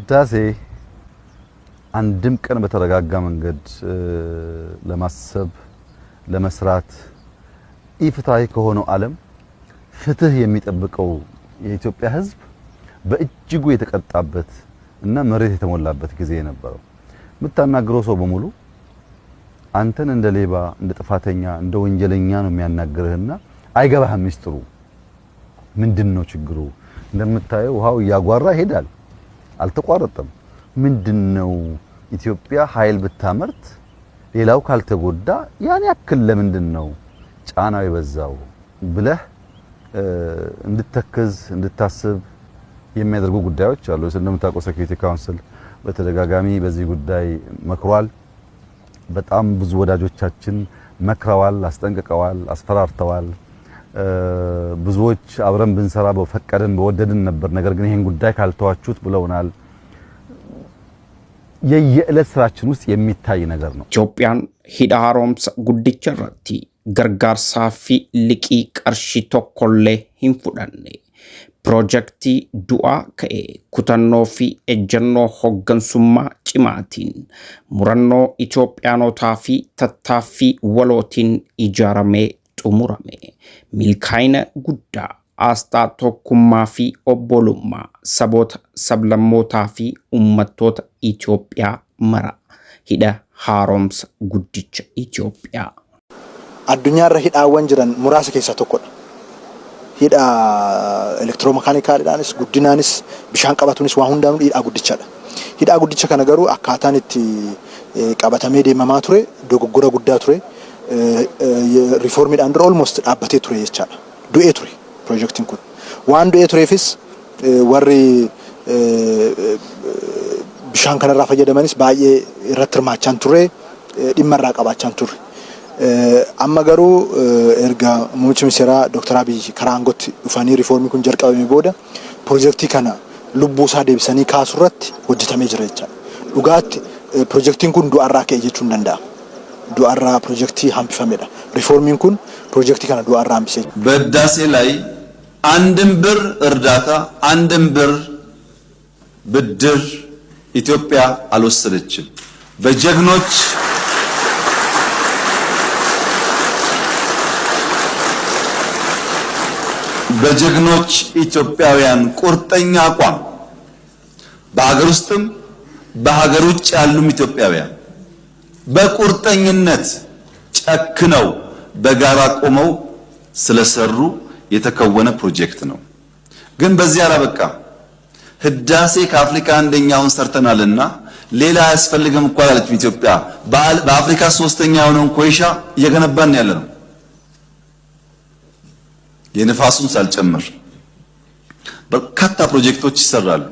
ህዳሴ አንድም ቀን በተረጋጋ መንገድ ለማሰብ ለመስራት ኢፍትሃዊ ከሆነው ዓለም ፍትህ የሚጠብቀው የኢትዮጵያ ህዝብ በእጅጉ የተቀጣበት እና መሬት የተሞላበት ጊዜ የነበረው የምታናግረው ሰው በሙሉ አንተን እንደ ሌባ እንደ ጥፋተኛ እንደ ወንጀለኛ ነው የሚያናግርህና አይገባህም ሚስጥሩ ምንድነው ችግሩ እንደምታየው ውሃው ያጓራ ይሄዳል አልተቋረጠም ምንድነው ኢትዮጵያ ኃይል ብታመርት ሌላው ካልተጎዳ ያን ያክል ለምንድነው ጫናው ይበዛው ብለህ እንድትተክዝ እንድታስብ የሚያደርጉ ጉዳዮች አሉ እንደምታውቀው ሴኩሪቲ ካውንስል በተደጋጋሚ በዚህ ጉዳይ መክሯል በጣም ብዙ ወዳጆቻችን መክረዋል አስጠንቅቀዋል አስፈራርተዋል ብዙዎች አብረን ብንሰራ በፈቀደን በወደድን ነበር ነገር ግን ይሄን ጉዳይ ካልተዋቹት ብለውናል የየዕለት ስራችን ውስጥ የሚታይ ነገር ነው ኢትዮጵያን ሂዳ ሃሮምስ ጉዲቻ ራቲ ገርጋርሳፊ ሊቂ ቀርሺ ቶኮሌ ሂንፉዳኔ ፕሮጀክቲ ዱአ ከኤ ኩተኖ ፊ ኤጀኖ ሆገንሱማ ጭማቲን ሙረኖ ኢትዮጵያኖታፊ ተታፊ ወሎቲን ኢጃራሜ ጡሙራሜ ሚልካይነ ጉዳ አስታ ቶኩማ ፊ ኦቦሉማ ሰቦት ሰብለሞታ ፊ ኡመቶት ኢትዮጵያ መራ ሂዳ ሃሮምስ ጉዲቻ ኢትዮጵያ አዱኛ ረሂዳ ወንጅረን ሙራስ ከሰ ተኮል ሂዳ ኤሌክትሮሜካኒካል ዳንስ ጉዲናንስ ቢሻን ቀባቱንስ ዋሁንዳኑ ሂዳ ጉዲቻ ከነገሩ አካታንቲ ቀባታሜ ደማማ ቱሬ ዶጎጎረ ጉዳ ቱሬ ሪፎርም አንደር ኦልሞስት አባቴ ቱሬ ይቻላ ዱኤ ቱሬ ፕሮጀክቲንግ ኩን ዋን ዱኤ ቱሬ ፊስ ወሪ ቢሻን ከነራ ፈየደማንስ ባየ ረትርማቻን ቱሬ ዲመራ ቀባቻን ቱሬ አማገሩ ኤርጋ ሙች ሚሰራ ዶክተር አብይ ከራንጎት ኡፋኒ ሪፎርም ኩን ጀርቀበሚ ቦደ ፕሮጀክቲ ከና ሉቡሳ ደብሰኒ ካሱረት ወጅተሜ ጅረቻ ዱጋት ፕሮጀክቲንግ ኩን ዱአራ ከየቹ እንደንዳ ዱአራ ፕሮጀክቲ ሃምፒፈሜዳ ሪፎርሚንግ ኩን ፕሮጀክቲ ከና ዱአራ ሃምፒሴ በህዳሴ ላይ አንድም ብር እርዳታ አንድም ብር ብድር ኢትዮጵያ አልወሰደችም በጀግኖች ኢትዮጵያውያን ቁርጠኛ አቋም በሀገር ውስጥም በሀገር ውጭ ያሉም ኢትዮጵያውያን በቁርጠኝነት ጨክነው በጋራ ቆመው ስለሰሩ የተከወነ ፕሮጀክት ነው ግን በዚያ አላበቃም ህዳሴ ከአፍሪካ አንደኛውን ሰርተናልና ሌላ ያስፈልገም እንኳን አለች ኢትዮጵያ በአፍሪካ ሶስተኛውን ኮይሻ እየገነባን ያለነው የነፋሱን ሳልጨምር በርካታ ፕሮጀክቶች ይሰራሉ